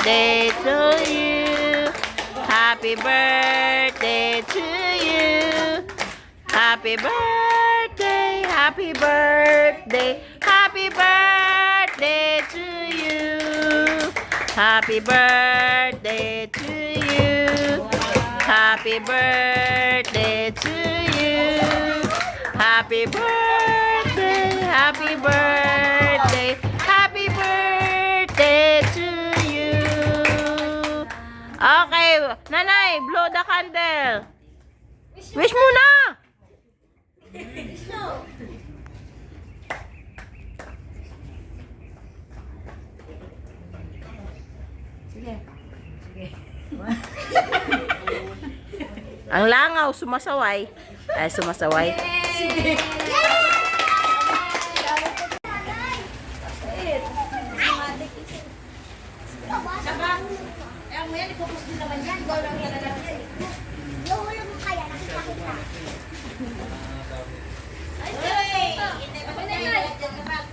birthday to you. Happy birthday to you. Happy birthday, happy birthday, happy birthday to you. Happy birthday to you. Happy birthday to you. Happy birthday, happy birthday, happy birthday to you. Okay, nanay, blow the candle. Wish muna. Sige. Ang langaw, sumasaway. Ay, sumasaway. Sige. Ang yan, ipupus din naman yan. Ikaw lang yan lang yan. Yung ulo mo kaya, nakita-kita.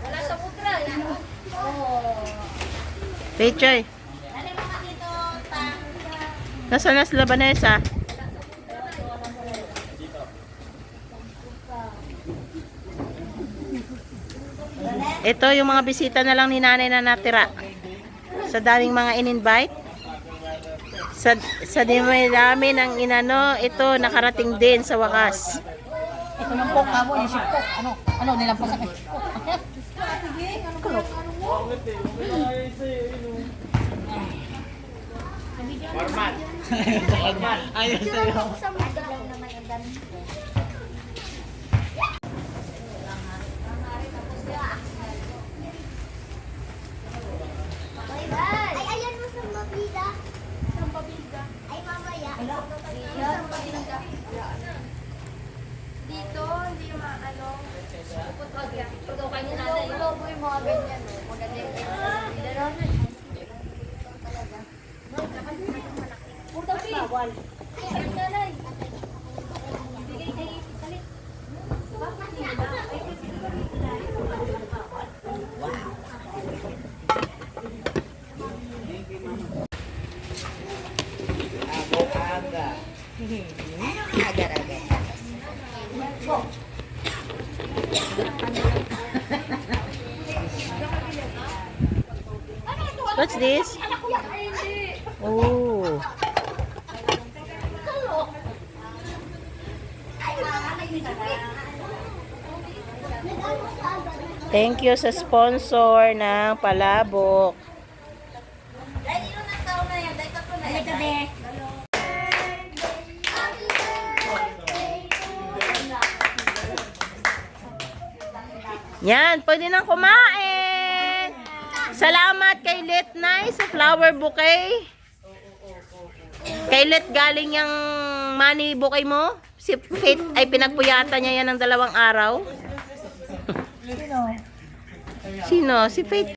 Wala sa putra. Rachel, nasaan na sila Vanessa? Ito yung mga bisita na lang ni nanay na natira. Sa daming mga in-invite. Sa dami ng inano, ito nakarating din sa wakas. Ito ng coke ka mo, yung ship coke. Ano, nilampas sa coke. Ayun sa'yo. Sa mga lang naman ang dami. Ay, ayan mo sa mabida. Sa mabida. Ay, mamaya. Dito, hindi yung mga ano, puputwag yan. Pag okay ni Ito, nanay. lobo yung mga ganyan. Maganda yung bawal. Ay, nanay. Bigay kay Kalit. What's this? Oh. Thank you sa sponsor ng palabok. Yan, pwede nang kumain. Salamat kay Letnay sa flower bouquet. Kay Let galing yung money bouquet mo. Si Faith ay pinagpuyatan niya yan ng 2 araw. Sino? Sino? Si Faith.